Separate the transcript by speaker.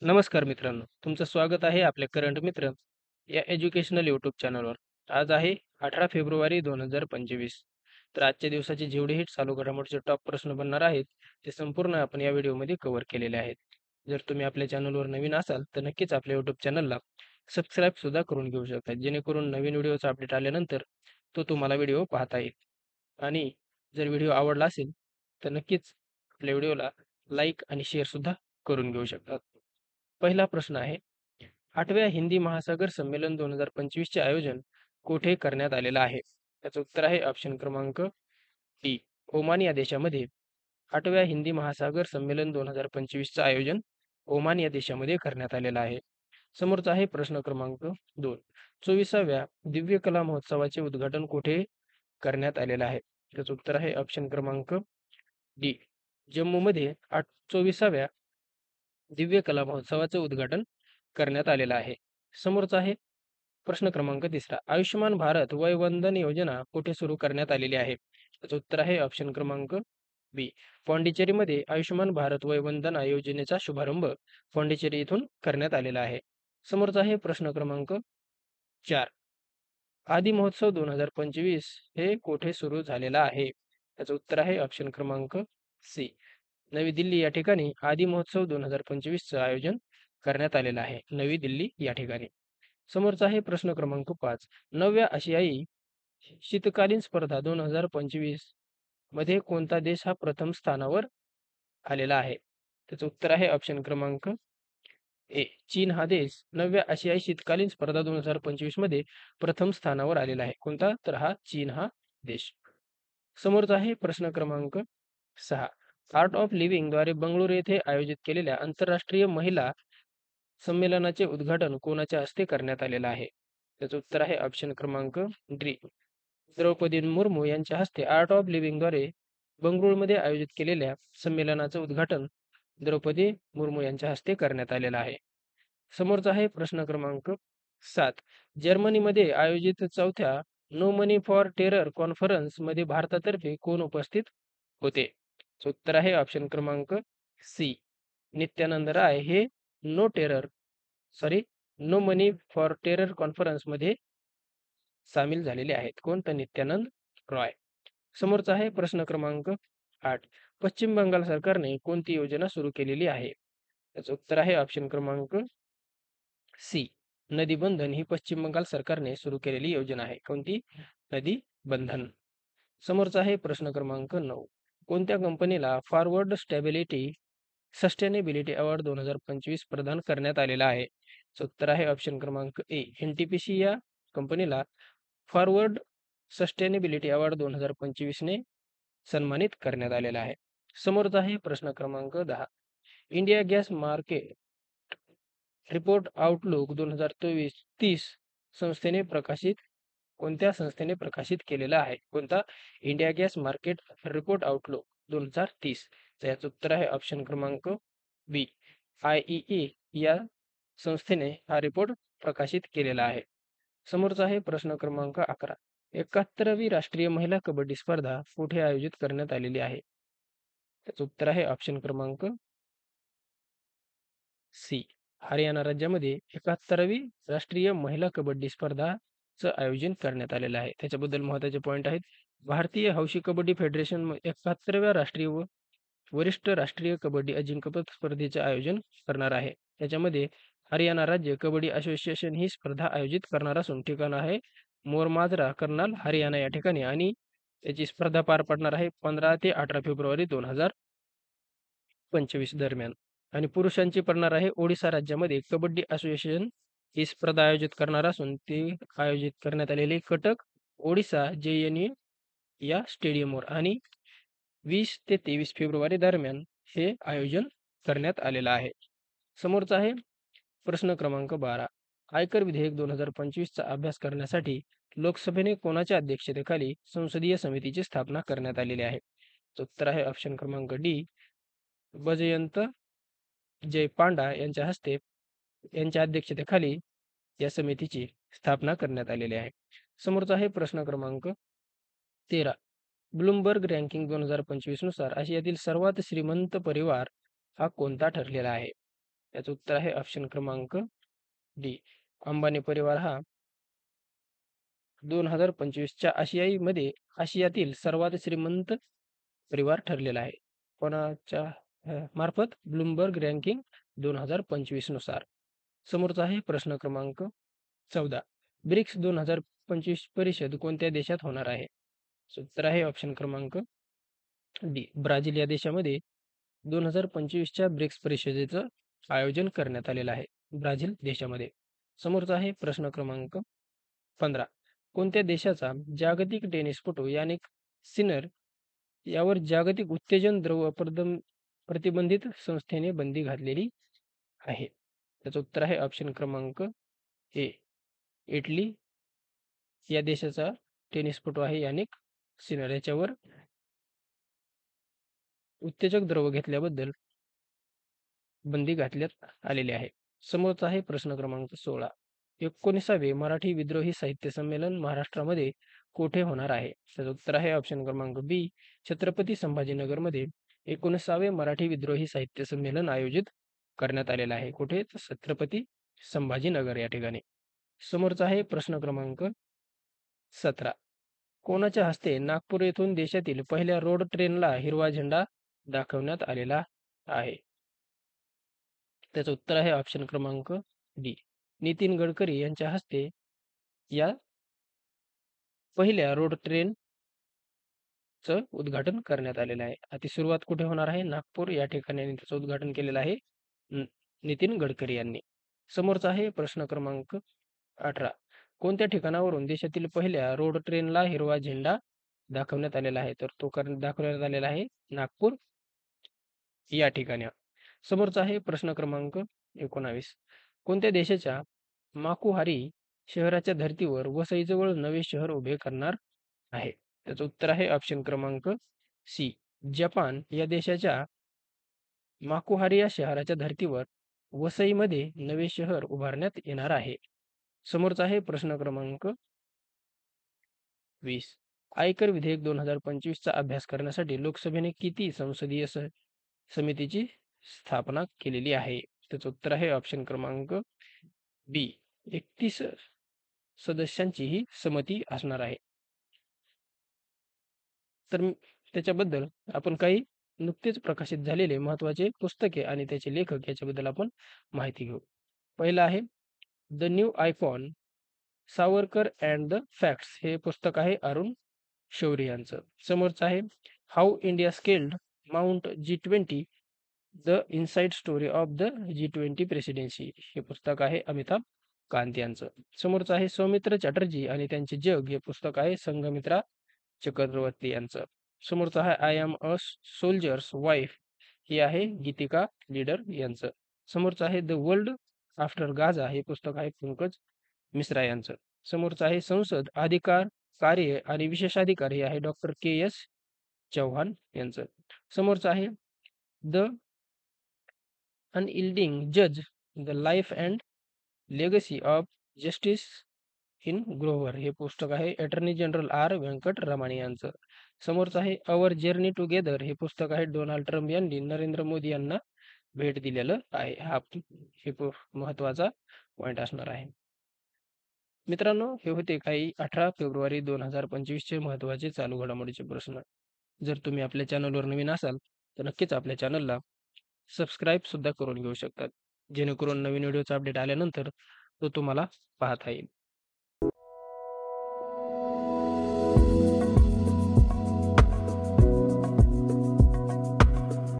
Speaker 1: नमस्कार मित्रांनो, तुमचं स्वागत आहे आपल्या करंट मित्र या एज्युकेशनल यूट्यूब चॅनलवर. आज आहे 18 फेब्रुवारी 2025. तर आजच्या दिवसाचे जेवढे हिट चालू घडामोडीचे टॉप प्रश्न बनणार आहेत, ते संपूर्ण आपण या व्हिडिओमध्ये कव्हर केलेले आहेत. जर तुम्ही आपल्या चॅनलवर नवीन असाल, तर नक्कीच आपल्या यूट्यूब चॅनलला सबस्क्राईब सुद्धा करून घेऊ शकता, जेणेकरून नवीन व्हिडिओचा अपडेट आल्यानंतर तो तुम्हाला व्हिडिओ पाहता येईल. आणि जर व्हिडिओ आवडला असेल, तर नक्कीच आपल्या व्हिडिओला लाईक आणि शेअर सुद्धा करून घेऊ शकता. पहिला प्रश्न आहे, 8व्या हिंदी महासागर संमेलन 2025 चे आयोजन कुठे करण्यात आलेलं आहे? त्याचं उत्तर आहे ऑप्शन क्रमांक डी, ओमान या देशामध्ये. 8व्या हिंदी महासागर संमेलन 2025 चं आयोजन ओमान या देशामध्ये करण्यात आलेलं आहे. समोरचा आहे प्रश्न क्रमांक 2. 24व्या दिव्य कला महोत्सवाचे उद्घाटन कुठे करण्यात आलेलं आहे? त्याचं उत्तर आहे ऑप्शन क्रमांक डी, जम्मूमध्ये 24व्या दिव्य कला महोत्सवाचं उद्घाटन करण्यात आलेलं आहे. समोरचा आहे प्रश्न क्रमांक 3. आयुष्यमान भारत वय वंदन योजना कुठे सुरू करण्यात आलेली आहे? त्याचं उत्तर आहे ऑप्शन क्रमांक बी, पॉंडिचेरीमध्ये आयुष्यमान भारत वय वंदना योजनेचा शुभारंभ पॉंडिचेरी येथून करण्यात आलेला आहे. समोरचा आहे प्रश्न क्रमांक 4. आदी महोत्सव 2025 हे कोठे सुरू झालेला आहे? त्याचं उत्तर आहे ऑप्शन क्रमांक सी, नवी दिल्ली या ठिकाणी आदी महोत्सव 2025चं आयोजन करण्यात आलेलं आहे. नवी दिल्ली या ठिकाणी. समोरचा आहे प्रश्न क्रमांक 5. 9व्या आशियाई शीतकालीन स्पर्धा 2025 मध्ये कोणता देश हा प्रथम स्थानावर आलेला आहे? त्याचं उत्तर आहे ऑप्शन क्रमांक ए, चीन हा देश 9व्या आशियाई शीतकालीन स्पर्धा 2025 मध्ये प्रथम स्थानावर आलेला आहे. कोणता? तर हा चीन हा देश. समोरचा आहे प्रश्न क्रमांक 6. आर्ट ऑफ लिव्हिंग द्वारे बंगळुरू येथे आयोजित केलेल्या आंतरराष्ट्रीय महिला संमेलनाचे उद्घाटन कोणाच्या हस्ते करण्यात आलेलं आहे? त्याचं उत्तर आहे ऑप्शन क्रमांक डी, द्रौपदी मुर्मू यांच्या हस्ते आर्ट ऑफ लिव्हिंगद्वारे बंगळुरूमध्ये आयोजित केलेल्या संमेलनाचं उद्घाटन द्रौपदी मुर्मू यांच्या हस्ते करण्यात आलेलं आहे. समोरचा आहे प्रश्न क्रमांक 7. जर्मनीमध्ये आयोजित 4थ्या no money for terror conference मध्ये भारतातर्फे कोण उपस्थित होते? उत्तर आहे ऑप्शन क्रमांक सी, नित्यानंद राय हे नो मनी फॉर टेरर कॉन्फरन्समध्ये सामील झालेले आहेत. कोण? तर नित्यानंद रॉय. समोरचा आहे प्रश्न क्रमांक 8. पश्चिम बंगाल सरकारने कोणती योजना सुरू केलेली आहे? त्याचं उत्तर आहे ऑप्शन क्रमांक सी, नदी बंधन ही पश्चिम बंगाल सरकारने सुरू केलेली योजना आहे. कोणती? नदी बंधन. समोरचा आहे प्रश्न क्रमांक 9. कोणत्या कंपनीला फॉरवर्ड सस्टेनेबिलिटी अवॉर्ड 2025 प्रदान करण्यात आलेला आहे? उत्तर आहे ऑप्शन क्रमांक ए, एनटीपीसी या कंपनीला फॉरवर्ड सस्टेनेबिलिटी अवॉर्ड 2025 ने सन्मानित करण्यात आलेला आहे. समोरचा आहे प्रश्न क्रमांक 10. India gas market report outlook 2030 संस्थेने कोणत्या संस्थेने प्रकाशित केलेला आहे? कोणता? India gas market report outlook 2030. तर याचं उत्तर आहे ऑप्शन क्रमांक बी, IEA या संस्थेने हा रिपोर्ट प्रकाशित केलेला आहे. समोरचा आहे प्रश्न क्रमांक 11. 71वी राष्ट्रीय महिला कबड्डी स्पर्धा कुठे आयोजित करण्यात आलेली आहे? त्याचं उत्तर आहे ऑप्शन क्रमांक सी, हरियाणा राज्यामध्ये 71वी राष्ट्रीय महिला कबड्डी स्पर्धाचं आयोजन करण्यात आलेलं आहे. त्याच्याबद्दल महत्त्वाचे पॉईंट आहेत. भारतीय हौशी कबड्डी फेडरेशन 71व्या राष्ट्रीय व वरिष्ठ राष्ट्रीय कबड्डी अजिंक्यपद स्पर्धेचे आयोजन करणार आहे. त्याच्यामध्ये हरियाणा राज्य कबड्डी असोसिएशन ही स्पर्धा आयोजित करणार असून ठिकाण आहे मोरमाजरा, कर्नाल, हरियाणा या ठिकाणी आणि त्याची स्पर्धा पार पडणार आहे 15 ते 18 फेब्रुवारी 2025 दरम्यान. आणि पुरुषांची पडणार आहे ओडिसा राज्यामध्ये कबड्डी असोसिएशन ही स्पर्धा आयोजित करणार असून ते आयोजित करण्यात आलेले कटक, ओडिसा JNU या स्टेडियमवर आणि 20 ते 23 फेब्रुवारी दरम्यान हे आयोजन करण्यात आलेलं आहे. समोरचा आहे प्रश्न क्रमांक 12. आयकर विधेयक 2025चा अभ्यास करण्यासाठी लोकसभेने कोणाच्या अध्यक्षतेखाली संसदीय समितीची स्थापना करण्यात आलेली आहे? उत्तर आहे ऑप्शन क्रमांक डी, वजयंत जय पांडा यांच्या अध्यक्षतेखाली या समितीची स्थापना करण्यात आलेली आहे. समोरचा आहे प्रश्न क्रमांक 13. ब्लूमबर्ग रँकिंग 2025 नुसार आशियातील सर्वात श्रीमंत परिवार हा कोणता ठरलेला आहे? याचं उत्तर आहे ऑप्शन क्रमांक डी. अंबानी परिवार हा 2025च्या आशियातील सर्वात श्रीमंत परिवार ठरलेला आहे. कोणाच्या मार्फत? ब्लूमबर्ग रँकिंग 2025 नुसार. समोरचा आहे प्रश्न क्रमांक 14. ब्रिक्स 2025 परिषद कोणत्या देशात होणार आहे? उत्तर आहे ऑप्शन क्रमांक डी. ब्राझील या देशामध्ये 2025च्या ब्रिक्स परिषदेचं आयोजन करण्यात आलेलं आहे. ब्राझील देशामध्ये. समोरचा आहे प्रश्न क्रमांक 15. कोणत्या देशाचा जागतिक टेनिसपटू यानिक सिनर यावर जागतिक उत्तेजन द्रव्य प्रतिबंधित संस्थेने बंदी घातलेली आहे? त्याचं उत्तर आहे ऑप्शन क्रमांक ए. इटली या देशाचा टेनिसपटू आहे यानिक सिनर, याच्यावर उत्तेजक द्रव्य घेतल्याबद्दल बंदी घातण्यात आलेली आहे. समोरचा आहे प्रश्न क्रमांक 16. 19वे मराठी विद्रोही साहित्य संमेलन महाराष्ट्रामध्ये कोठे होणार आहे? त्याचं उत्तर आहे ऑप्शन क्रमांक बी. छत्रपती संभाजीनगरमध्ये 19वे मराठी विद्रोही साहित्य संमेलन आयोजित करण्यात आलेलं आहे. कुठे? तर छत्रपती संभाजीनगर या ठिकाणी. समोरचा आहे प्रश्न क्रमांक 17. कोणाच्या हस्ते नागपूर येथून देशातील पहिल्या रोड ट्रेनला हिरवा झेंडा दाखवण्यात आलेला आहे? त्याचं उत्तर आहे ऑप्शन क्रमांक डी. नितीन गडकरी यांच्या हस्ते या पहिल्या रोड ट्रेनचं उद्घाटन करण्यात आलेलं आहे. आता सुरुवात कुठे होणार आहे? नागपूर या ठिकाणी त्याचं उद्घाटन केलेलं आहे नितीन गडकरी यांनी. समोरचा आहे प्रश्न क्रमांक 18. कोणत्या ठिकाणावरून देशातील पहिल्या रोड ट्रेनला हिरवा झेंडा दाखवण्यात आलेला आहे? तर तो दाखवण्यात आलेला आहे नागपूर या ठिकाणी. समोरचा आहे प्रश्न क्रमांक 19. कोणत्या देशाच्या माकुहारी शहराच्या धर्तीवर वसईजवळ नवे शहर उभे करणार आहे? त्याचं उत्तर आहे ऑप्शन क्रमांक सी. जपान या देशाच्या माकुहारी या शहराच्या धर्तीवर वसईमध्ये नवे शहर उभारण्यात येणार आहे. समोरचा आहे प्रश्न क्रमांक 20. आयकर विधेयक 2025चा अभ्यास करण्यासाठी लोकसभेने किती संसदीय समितीची स्थापना केलेली आहे? त्याचं उत्तर आहे ऑप्शन क्रमांक बी. 31 सदस्यांची ही समिती असणार आहे. तर त्याच्याबद्दल आपण काही नुकतेच प्रकाशित झालेले महत्त्वाचे पुस्तके आणि त्याचे लेखक याच्याबद्दल आपण माहिती घेऊ. पहिलं आहे the new icon, Savarkar and the facts, हे पुस्तक आहे अरुण शौरी यांचं. समोरचं आहे how India scaled mount G20, the inside story of the G20 presidency, हे पुस्तक आहे अमिताभ कांत यांचं. समोरचं आहे सौमित्र चॅटर्जी आणि त्यांचे जग, हे पुस्तक आहे संघमित्रा चक्रवर्ती यांचं. समोरचं आहे I am a soldiers wife, हे आहे गीतिका लीडर यांचं. समोरचं आहे द वर्ल्ड आफ्टर गाझा, हे पुस्तक आहे पंकज मिश्रा यांचं. समोरचं आहे संसद, अधिकार, कार्य आणि विशेषाधिकार, हे आहे डॉक्टर के.एस. चौहान यांचं. समोरचं आहे द अनइल्डिंग जज, the life and legacy of justice in Grover, हे पुस्तक आहे attorney general R Venkat Ramani यांचं. समोरचं आहे अवर जर्नी टुगेदर, हे पुस्तक आहे डोनाल्ड ट्रम्प यांनी नरेंद्र मोदी यांना भेट दिलेलं आहे. हा हे महत्वाचा पॉईंट असणार आहे. मित्रांनो, हे होते काही 18 फेब्रुवारी 2025चे महत्त्वाचे चालू घडामोडीचे प्रश्न. जर तुम्ही आपल्या चॅनलवर नवीन असाल तर नक्कीच आपल्या चॅनलला सबस्क्राईब सुद्धा करून घेऊ शकतात, जेणेकरून नवीन व्हिडिओचा अपडेट आल्यानंतर तो तुम्हाला पाहता येईल.